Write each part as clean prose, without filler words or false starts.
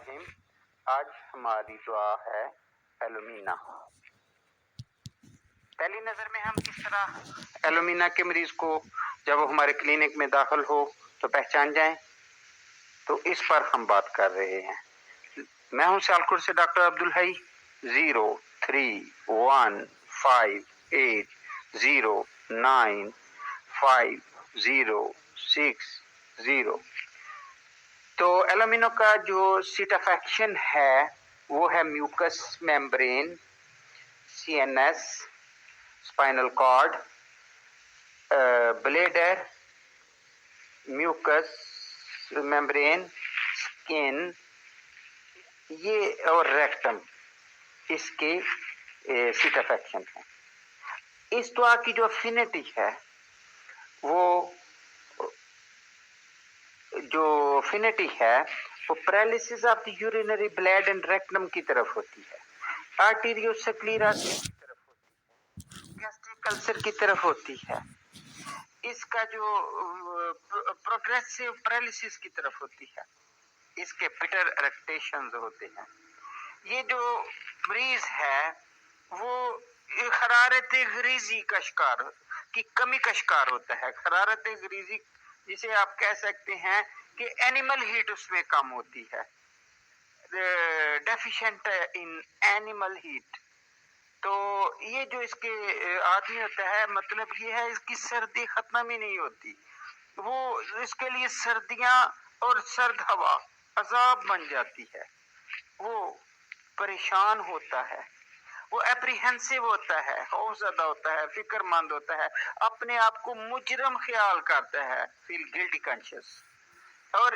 الرحیم۔ آج ہماری دعا ہے ایلومینا۔ پہلی نظر میں ہم کس طرح ایلومینا کے مریض کو جب وہ ہمارے کلینک میں داخل ہو تو پہچان جائیں، تو اس پر ہم بات کر رہے ہیں۔ میں ہوں سیالکوٹ سے ڈاکٹر عبدالحی۔ 03158095060۔ تو ایلومینو کا جو سیٹ آف ایکشن ہے وہ ہے mucous membrane, C N S, spinal cord, bladder, mucous membrane, skin, یہ اور ریکٹم، اس کے سیٹ آف ایکشن ہے۔ اس دعا کی جو افینٹی ہے وہ paralysis of the urinary bladder and rectum کی طرف ہوتی ہے، آرٹیریوسکلیروسس کی طرف ہوتی ہے، گیسٹرک کلسر کی طرف ہوتی ہے، اس کا جو پروگریسو پیرالسس کی طرف ہوتی ہے، اس کے بٹر ارکٹیشنز ہوتے ہیں۔ یہ جو مریض ہے وہ حرارت غریزی کا شکار کی کمی کا شکار ہوتا ہے۔ حرارت غریزی جسے آپ کہہ سکتے ہیں کہ اینیمل ہیٹ اس میں کم ہوتی ہے، ڈیفیشنٹ ان اینیمل ہیٹ۔ تو یہ جو اس کے آدمی ہوتا ہے، مطلب یہ ہے اس کی سردی ختم ہی نہیں ہوتی، وہ اس کے لیے سردیاں اور سرد ہوا عذاب بن جاتی ہے، وہ پریشان ہوتا ہے، وہ اپریہنسو ہوتا ہے، خوف زدہ ہوتا ہے، فکر مند ہوتا ہے، اپنے آپ کو مجرم خیال کرتا ہے، فیل گلٹی کانشیس، اور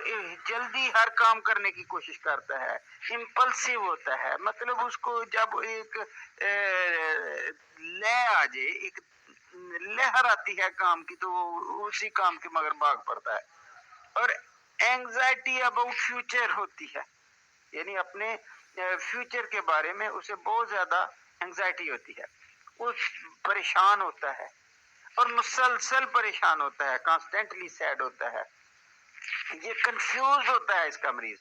جلدی ہر کام کرنے کی کوشش کرتا ہے، امپلسیو ہوتا ہے، مطلب اس کو جب ایک لے آ جائے، ایک لہر آتی ہے کام کی تو وہ اسی کام کے مگر بھاگ پڑتا ہے، اور اینگزائٹی اباؤٹ فیوچر ہوتی ہے، یعنی اپنے فیوچر کے بارے میں اسے بہت زیادہ اینگزائٹی ہوتی ہے، وہ پریشان ہوتا ہے اور مسلسل پریشان ہوتا ہے، کانسٹینٹلی سیڈ ہوتا ہے، یہ کنفیوز ہوتا ہے اس کا مریض،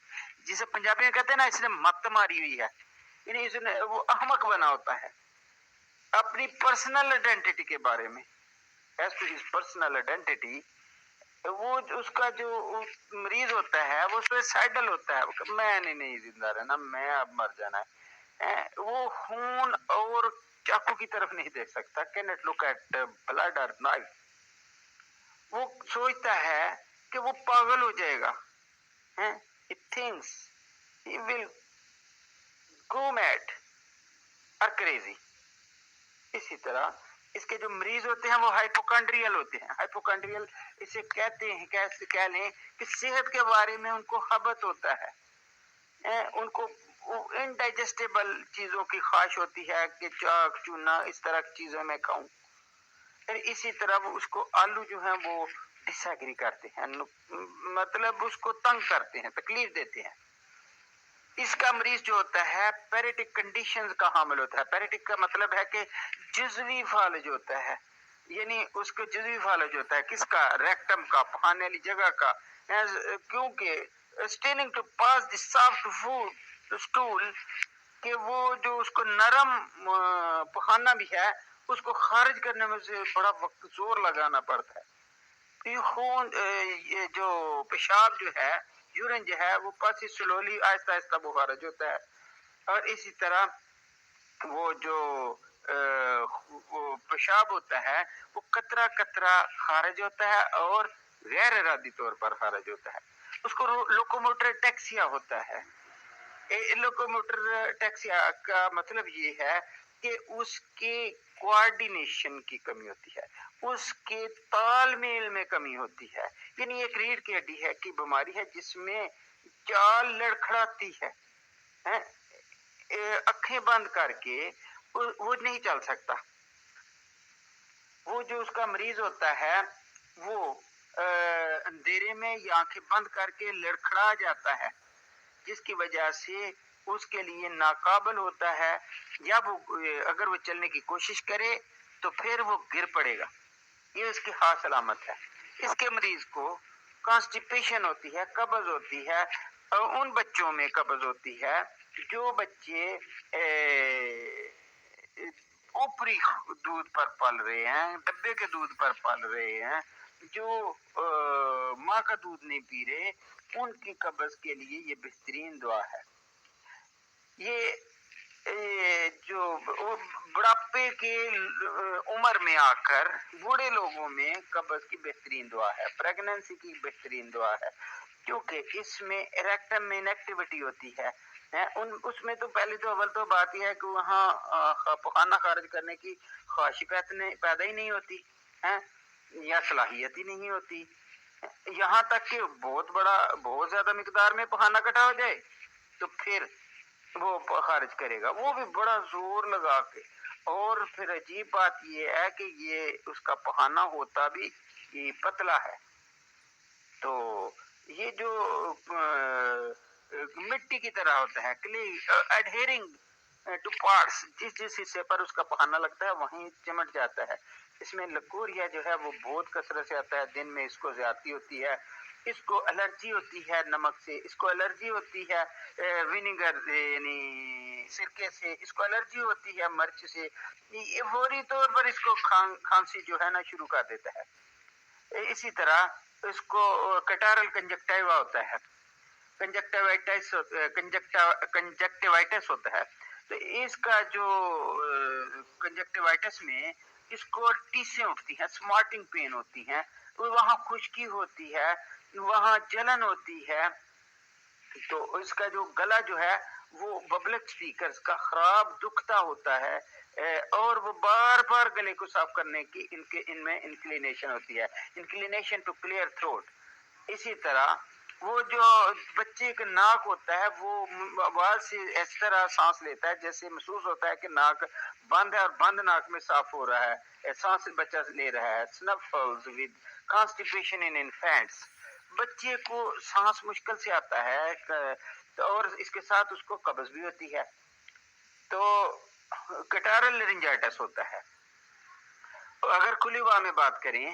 جسے پنجابی میں کہتے ہیں نا اس نے مت ماری ہوئی ہے، یعنی اس نے وہ احمق بنا ہوتا ہے اپنی پرسنل آئیڈینٹی کے بارے میں، as to his personal identity. وہ اس کا جو مریض ہوتا ہے وہ سوئسائڈل ہوتا ہے، میں نے نہیں زندہ رہنا، میں اب مر جانا ہے، وہ خون اور چاقو کی طرف نہیں دیکھ سکتا، کینٹ لک ایٹ بلڈ اور نائف، وہ سوچتا ہے کہ وہ پاگل ہو جائے گا، he thinks he will go mad or crazy۔ اسی طرح اس کے جو مریض ہوتے ہیں وہ ہائپوکانڈریل ہوتے ہیں، ہائپوکانڈریل اسے کہتے ہیں، کیسے کہہ لیں کہ صحت کے بارے میں ان کو خبت ہوتا ہے، ان کو انڈائجسٹیبل چیزوں کی خواہش ہوتی ہے کہ چاک چونا اس طرح کی چیزوں میں کھاؤں، پھر اسی طرح وہ اس کو آلو جو ہیں وہ ڈس ایگری کرتے ہیں، مطلب اس کو تنگ کرتے ہیں، تکلیف دیتے ہیں۔ اس کا مریض جو ہوتا ہے پیریٹک کنڈیشنز کا حامل ہوتا ہے، پیریٹک کا مطلب ہے کہ جزوی فالج ہوتا ہے، یعنی اس کو جزوی فالج ہوتا ہے، کس کا؟ ریکٹم کا، پخانے والی جگہ کا، کیونکہ straining to pass the soft food stool, کہ وہ جو اس کو نرم پخانا بھی ہے اس کو خارج کرنے میں سے بڑا وقت زور لگانا پڑتا ہے، یہ خون یہ جو پیشاب جو ہے، یورین جو ہے وہ پاسی سلولی آہستہ آہستہ وہ خارج ہوتا ہے، اور اسی طرح وہ جو وہ پیشاب ہوتا ہے وہ قطرہ قطرہ خارج ہوتا ہے اور غیر ارادی طور پر خارج ہوتا ہے، اس کو لوکوموٹر ٹیکسیا ہوتا ہے۔ لوکوموٹر ٹیکسیا کا مطلب یہ ہے کہ اس کے کوآرڈینیشن کی کمی ہوتی ہے، اس کے تال میل میں کمی ہوتی ہے، یعنی ایک ریڑھ کی ہڈی ہے کی بیماری ہے جس میں چال لڑکھڑاتی ہے، اکھیں بند کر کے وہ نہیں چل سکتا۔ وہ جو اس کا مریض ہوتا ہے وہ اندھیرے میں یا آنکھیں بند کر کے لڑکھڑا جاتا ہے، جس کی وجہ سے اس کے لیے ناقابل ہوتا ہے، یا وہ اگر وہ چلنے کی کوشش کرے تو پھر وہ گر پڑے گا، یہ اس کی خاص علامت ہے۔ اس کے مریض کو کانسٹیپیشن ہوتی ہے، قبض ہوتی ہے، ان بچوں میں قبض ہوتی ہے جو بچے اوپری دودھ پر پل رہے ہیں، ڈبے کے دودھ پر پل رہے ہیں، جو ماں کا دودھ نہیں پی رہے، ان کی قبض کے لیے یہ بہترین دعا ہے۔ یہ جو بڑھاپے کی عمر میں آ کر بوڑھے لوگوں میں قبض کی بہترین دعا ہے، پریگننسی کی بہترین دعا ہے، کیونکہ اس میں ریکٹم میں انیکٹیویٹی ہوتی ہے۔ اس میں تو پہلے تو اول تو بات یہ ہے کہ وہاں پخانہ خارج کرنے کی خواہش پیدا ہی نہیں ہوتی ہے یا صلاحیت ہی نہیں ہوتی، یہاں تک کہ بہت زیادہ مقدار میں پخانہ اکٹھا ہو جائے تو پھر وہ خارج کرے گا، وہ بھی بڑا زور لگا کے۔ اور پھر عجیب بات یہ ہے کہ یہ اس کا پخانہ ہوتا بھی پتلا ہے، تو یہ جو مٹی کی طرح ہوتا ہے، کلے ایڈہیرنگ ٹو پارٹس، جس حصے پر اس کا پخانہ لگتا ہے وہیں چمٹ جاتا ہے۔ اس میں لکوریا جو ہے وہ بہت کثرت سے آتا ہے، دن میں اس کو زیادتی ہوتی ہے، اس کو الرجی ہوتی ہے نمک سے، اس کو الرجی ہوتی ہے ونیگر یعنی سرکے سے، اس کو الرجی ہوتی ہے مرچ سے، یہ فوری طور پر اس کو کھانسی جو ہے نا شروع کر دیتا ہے۔ اسی طرح اس کو کٹارل کنجکٹیوا ہوتا ہے، کنجکٹیوائٹس ہوتا ہے، تو اس کا جو کنجکٹیوائٹس میں اس کو ٹیسیں اٹھتی ہیں، سمارٹنگ پین ہوتی ہیں، وہاں خشکی ہوتی ہے، وہاں جلن ہوتی ہے، تو اس کا جو گلا جو ہے وہ پبلک اسپیکرز کا خراب دکھتا ہوتا ہے، اور وہ بار بار گلے کو صاف کرنے کی ان میں انکلینیشن ہوتی ہے، انکلینیشن ٹو کلیئر تھروٹ۔ اسی طرح وہ جو بچے کا ناک ہوتا ہے وہ آواز سے اس طرح سانس لیتا ہے جیسے محسوس ہوتا ہے کہ ناک بند ہے اور بند ناک میں صاف ہو رہا ہے، سانس بچہ لے رہا ہے۔ سنفلز ود کانسٹیپیشن ان انفینٹس، بچے کو سانس مشکل سے آتا ہے اور اس کے ساتھ اس کو قبض بھی ہوتی ہے، تو کٹارل لرنجائٹس ہوتا ہے۔ اگر کھلی ہوا میں بات کریں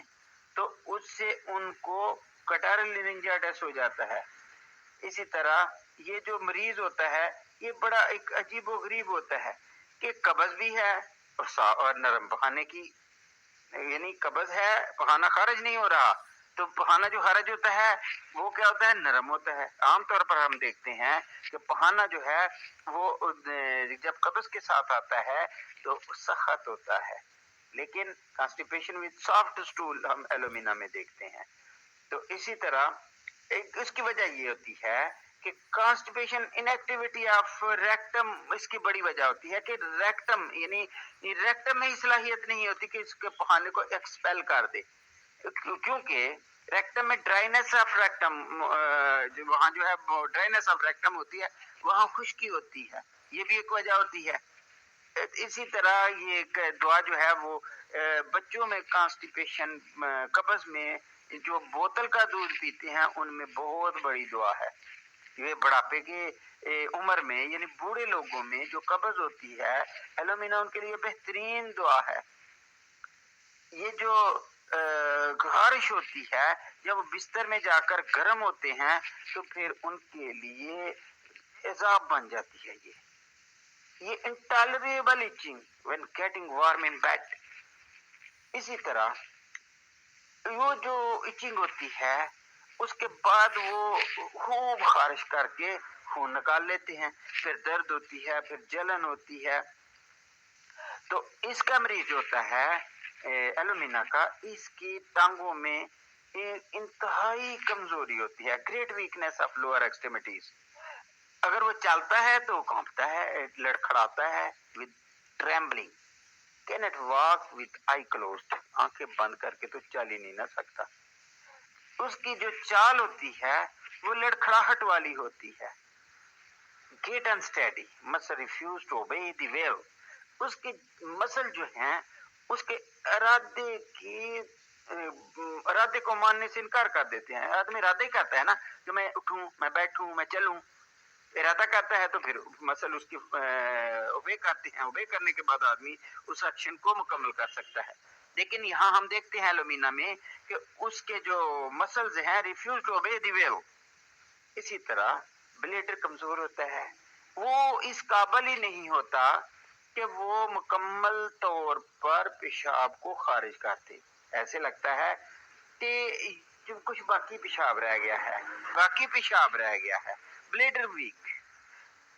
تو اس سے ان کو کٹارل لرنجائٹس ہو جاتا ہے۔ اسی طرح یہ جو مریض ہوتا ہے یہ بڑا ایک عجیب و غریب ہوتا ہے کہ قبض بھی ہے اور نرم پخانے کی، یعنی قبض ہے، پخانہ خارج نہیں ہو رہا، تو پخانہ جو خارج ہوتا ہے وہ کیا ہوتا ہے؟ نرم ہوتا ہے۔ عام طور پر ہم دیکھتے ہیں کہ پخانہ جو ہے وہ جب قبض کے ساتھ آتا ہے تو سخت ہوتا ہے، لیکن کانسٹیپیشن وتھ سافٹ سٹول ہم ایلومینا میں دیکھتے ہیں۔ تو اسی طرح اس کی وجہ یہ ہوتی ہے کہ کانسٹیپیشن انیکٹیویٹی آف ریکٹم اس کی بڑی وجہ ہوتی ہے کہ ریکٹم یعنی ریکٹم میں صلاحیت نہیں ہوتی کہ اس کے پخانے کو ایکسپیل کر دے، کیونکہ ریکٹم میں ڈرائنس آف ریکٹم، وہاں جو ہے ڈرائنس آف ریکٹم ہوتی ہے، وہاں خشکی ہوتی ہے، یہ بھی ایک وجہ ہوتی ہے۔ اسی طرح یہ دعا جو ہے وہ بچوں میں کانسٹیپیشن قبض میں جو بوتل کا دودھ پیتے ہیں ان میں بہت بڑی دعا ہے۔ یہ بڑھاپے کے عمر میں یعنی بوڑھے لوگوں میں جو قبض ہوتی ہے ایلومینا ان کے لیے بہترین دعا ہے۔ یہ جو خارش ہوتی ہے جب وہ بستر میں جا کر گرم ہوتے ہیں تو پھر ان کے لیے عذاب بن جاتی ہے یہ intolerable itching when getting warm in bed۔ اسی طرح وہ جو ایچنگ ہوتی ہے اس کے بعد وہ خوب خارش کر کے خون نکال لیتے ہیں، پھر درد ہوتی ہے، پھر جلن ہوتی ہے، تو اس کا مریض جو ہوتا ہے ایلومینا کا، اس کی ٹانگوں میں انتہائی کمزوری ہوتی ہے، great weakness of lower extremities. اگر وہ چلتا ہے تو کانپتا ہے، لڑکھڑاتا ہے with trembling، cannot walk with eye closed، آنکھیں بند کر کے تو چل ہی نہیں نہ سکتا۔ اس کی جو چال ہوتی ہے وہ لڑکھڑاہٹ والی ہوتی ہے، gait unsteady، muscle refuse to obey the will، اس کی مسل جو ہیں اس کے ارادے کو ماننے سے انکار کر دیتے ہیں۔ آدمی ارادے کرتا ہے نا کہ میں اٹھوں، میں بیٹھوں، میں چلوں، ارادہ کرتا ہے تو پھر مسل اس کی اوبے کرتے ہیں، اوبے کرنے کے بعد آدمی اس ایکشن کو مکمل کر سکتا ہے۔ لیکن یہاں ہم دیکھتے ہیں ایلومینا میں کہ اس کے جو مسلز ہیں ریفیوز ٹو اوبے دی ول۔ اسی طرح بلیڈر کمزور ہوتا ہے، وہ اس قابل ہی نہیں ہوتا کہ وہ مکمل طور پر پیشاب کو خارج کرتے. ایسے لگتا ہے کہ جو کچھ باقی پیشاب رہ گیا ہے، باقی پیشاب رہ گیا ہے. Bladder weak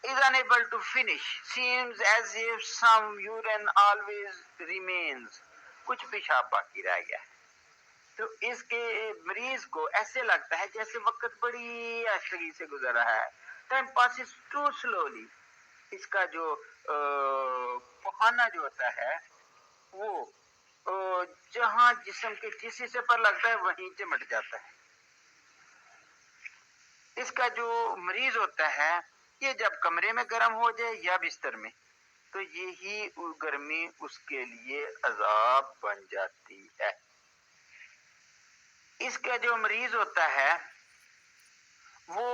is unable to finish, seems as if some urine always remains. کچھ پیشاب باقی رہ گیا ہے. تو اس کے مریض کو ایسے لگتا ہے جیسے وقت بڑی آہستگی سے گزر رہا ہے. Time passes too slowly. اس کا جو بہانا جو ہوتا ہے وہ جہاں جسم کے جس حصے پر لگتا ہے وہیں چمٹ جاتا ہے. اس کا جو مریض ہوتا ہے یہ جب کمرے میں گرم ہو جائے یا بستر میں تو یہی گرمی اس کے لیے عذاب بن جاتی ہے. اس کا جو مریض ہوتا ہے وہ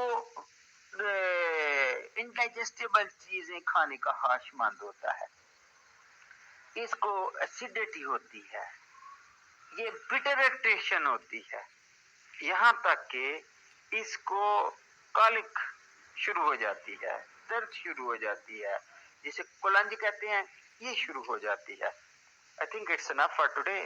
انڈائجسٹیبل چیزیں کھانے کا خواہش مند ہوتا ہے. اس کو ایسیڈیٹی ہوتی ہے، یہ بٹر ایکٹیشن ہوتی ہے، یہاں تک کہ اس کو کالک شروع ہو جاتی ہے، درد شروع ہو جاتی ہے، جسے کولنج کہتے ہیں، یہ شروع ہو جاتی ہے. I think it's enough for today.